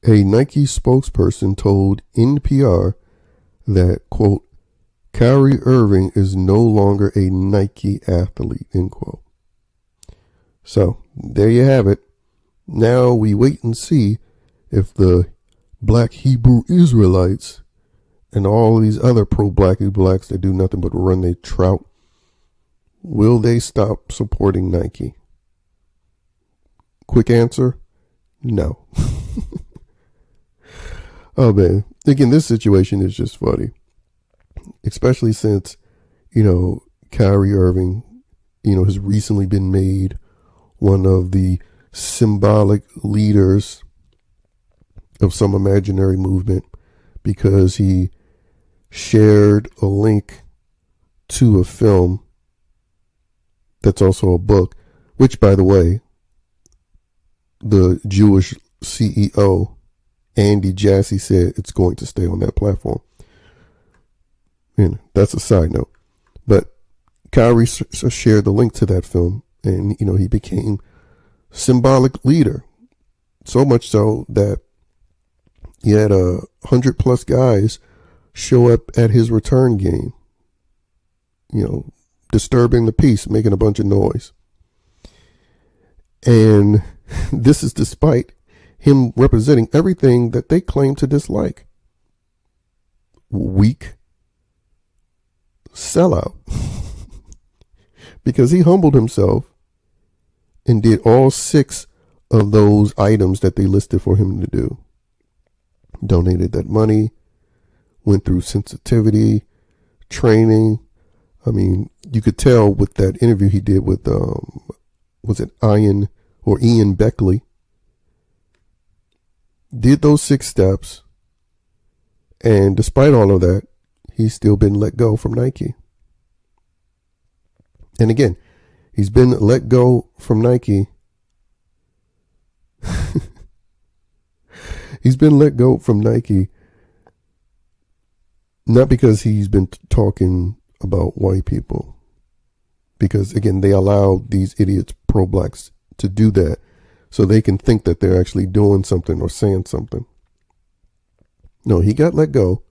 A Nike spokesperson told NPR that, quote, Kyrie Irving is no longer a Nike athlete, end quote. So, there you have it. Now we wait and see if the black Hebrew Israelites and all these other pro-blacky blacks that do nothing but run their trout, will they stop supporting Nike? Quick answer, no. Oh man, again, this situation is just funny. Especially since, Kyrie Irving, has recently been made one of the symbolic leaders of some imaginary movement because he shared a link to a film that's also a book, which, by the way, the Jewish CEO, Andy Jassy, said it's going to stay on that platform. That's a side note. But Kyrie shared the link to that film, and, he became symbolic leader. So much so that he had 100+ guys show up at his return game, disturbing the peace, making a bunch of noise. And this is despite him representing everything that they claim to dislike. Weak sellout. Because he humbled himself and did all 6 of those items that they listed for him to do. Donated that money, went through sensitivity, training. I mean, you could tell with that interview he did with, was it Ian Beckley? Did those 6 steps, and despite all of that, he's still been let go from Nike. And again, he's been let go from Nike. He's been let go from Nike not because he's been talking about white people. Because, again, they allow these idiots, pro-blacks, to do that so they can think that they're actually doing something or saying something. No, he got let go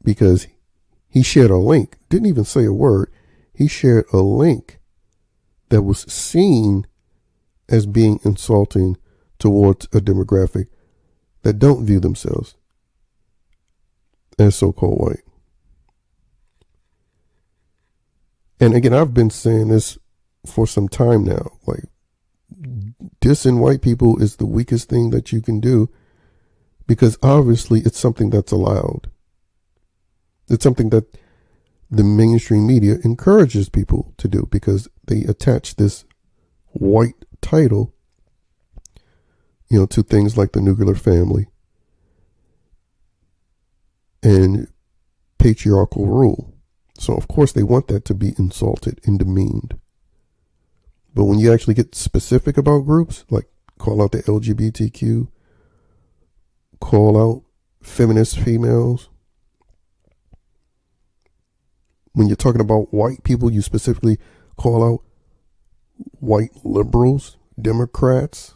because he shared a link. Didn't even say a word. He shared a link that was seen as being insulting towards a demographic that don't view themselves as so-called white. And again, I've been saying this for some time now. Like, dissing white people is the weakest thing that you can do because obviously it's something that's allowed. It's something that the mainstream media encourages people to do because they attach this white title, to things like the nuclear family and patriarchal rule. So, of course, they want that to be insulted and demeaned. But when you actually get specific about groups, like call out the LGBTQ, call out feminist females, when you're talking about white people, you specifically call out white liberals, Democrats,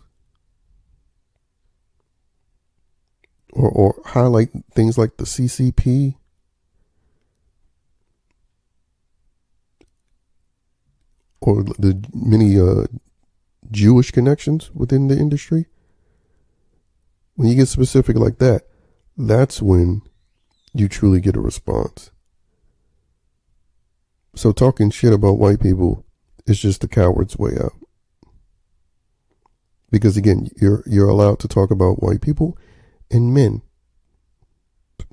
or highlight things like the CCP. Or the many Jewish connections within the industry. When you get specific like that, that's when you truly get a response. So talking shit about white people is just the coward's way out. Because again, you're allowed to talk about white people and men,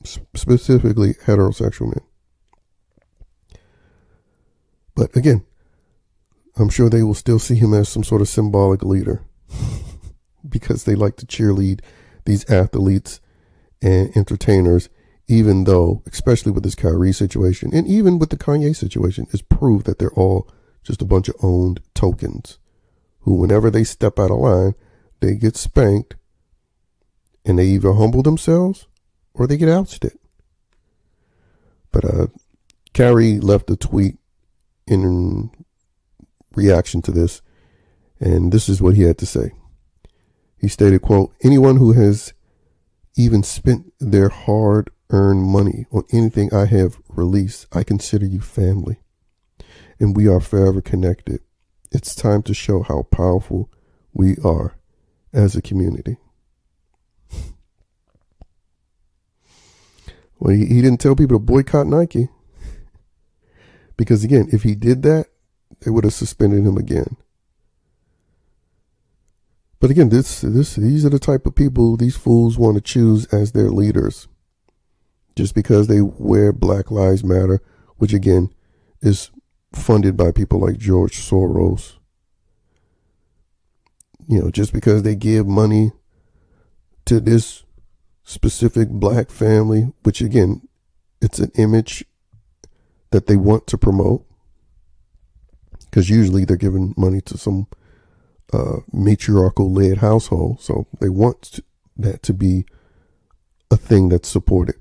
specifically heterosexual men. But again, I'm sure they will still see him as some sort of symbolic leader because they like to cheerlead these athletes and entertainers, even though, especially with this Kyrie situation and even with the Kanye situation, it's proved that they're all just a bunch of owned tokens who, whenever they step out of line, they get spanked and they either humble themselves or they get ousted. But Kyrie left a tweet in reaction to this, and this is what he had to say. He stated, quote, anyone who has even spent their hard-earned money on anything I have released, I consider you family, and we are forever connected. It's time to show how powerful we are as a community. Well, he didn't tell people to boycott Nike. Because again, if he did that, they would have suspended him again. But again, these are the type of people these fools want to choose as their leaders. Just because they wear Black Lives Matter, which again is funded by people like George Soros. You know, just because they give money to this specific black family, which again, it's an image that they want to promote, because usually they're giving money to some matriarchal-led household, so they want that to be a thing that's supported.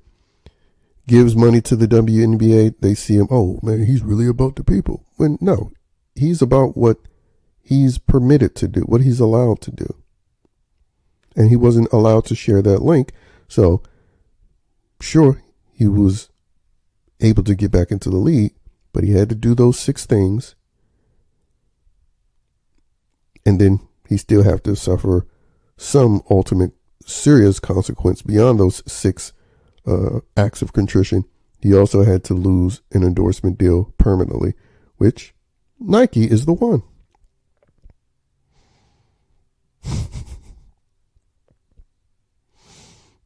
Gives money to the WNBA, they see him, oh man, he's really about the people. When no, he's about what he's permitted to do, what he's allowed to do. And he wasn't allowed to share that link, so sure, he was able to get back into the league, but he had to do those 6 things. And then he still have to suffer some ultimate serious consequence beyond those 6 acts of contrition. He also had to lose an endorsement deal permanently, which Nike is the one.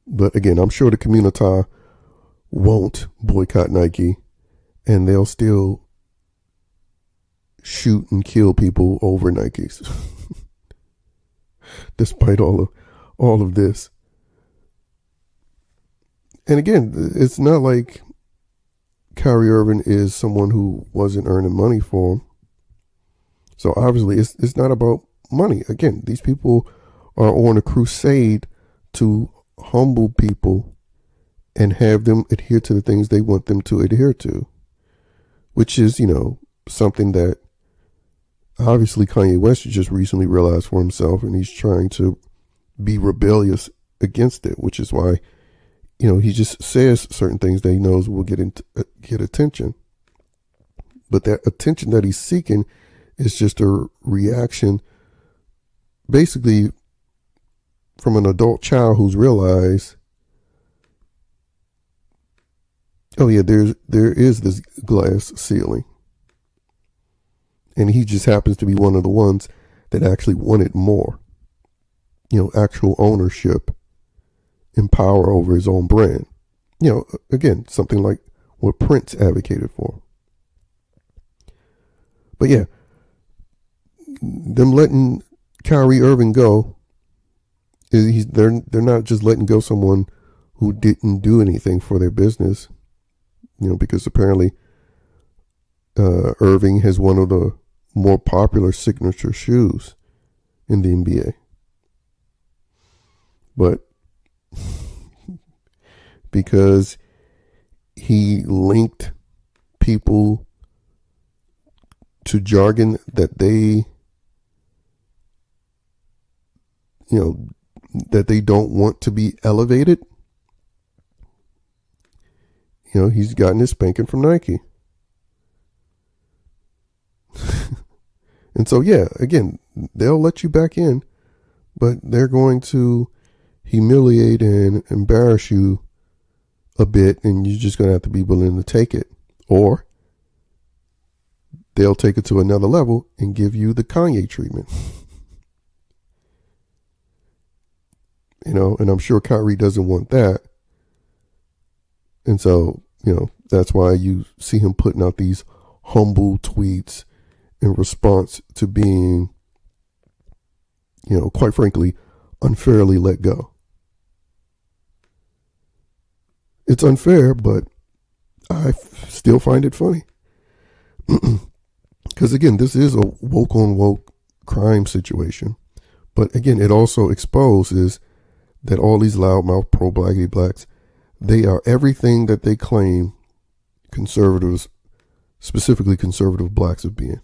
But again, I'm sure the community won't boycott Nike, and they'll still shoot and kill people over Nikes, despite all of this. And again, it's not like Kyrie Irving is someone who wasn't earning money for him. So obviously, it's not about money. Again, these people are on a crusade to humble people and have them adhere to the things they want them to adhere to, which is, you know, something that obviously Kanye West just recently realized for himself, and he's trying to be rebellious against it, which is why, you know, he just says certain things that he knows will get attention. But that attention that he's seeking is just a reaction, basically, from an adult child who's realized, oh yeah, there is this glass ceiling. And he just happens to be one of the ones that actually wanted more, you know, actual ownership and power over his own brand. You know, again, something like what Prince advocated for. But yeah, them letting Kyrie Irving go, they're not just letting go someone who didn't do anything for their business, you know, because apparently Irving has one of the more popular signature shoes in the NBA. But because he linked people to jargon that they, you know, that they don't want to be elevated, you know, he's gotten his spanking from Nike. And so, yeah, again, they'll let you back in, but they're going to humiliate and embarrass you a bit, and you're just going to have to be willing to take it. Or they'll take it to another level and give you the Kanye treatment. You know, and I'm sure Kyrie doesn't want that. And so, you know, that's why you see him putting out these humble tweets in response to being, you know, quite frankly, unfairly let go. It's unfair, but I still find it funny. Because again, this is a woke on woke crime situation. But again, it also exposes that all these loudmouth pro-blackity blacks, they are everything that they claim conservatives, specifically conservative blacks, of being.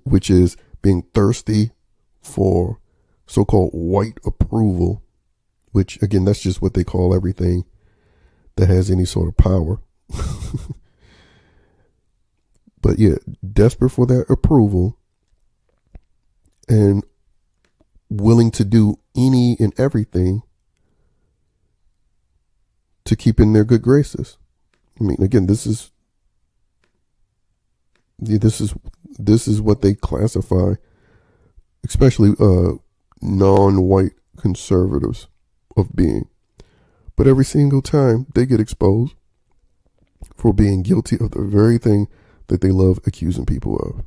Which is being thirsty for so-called white approval, which again, that's just what they call everything that has any sort of power. But yeah, desperate for that approval and willing to do any and everything to keep in their good graces. I mean, again, this is what they classify, especially non-white conservatives, of being. But every single time they get exposed for being guilty of the very thing that they love accusing people of.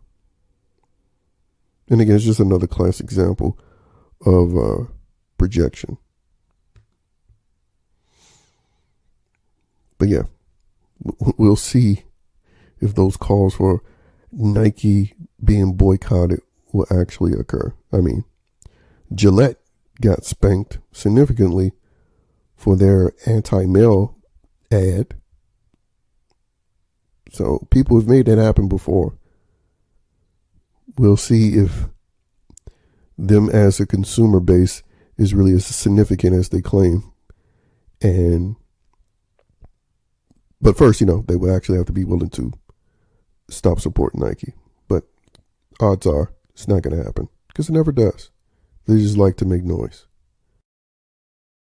And again, it's just another classic example of projection. But yeah, we'll see if those calls for Nike being boycotted will actually occur. I mean, Gillette got spanked significantly for their anti-male ad. So people have made that happen before. We'll see if them as a consumer base is really as significant as they claim. But first, they would actually have to be willing to stop supporting Nike. But odds are it's not going to happen because it never does. They just like to make noise.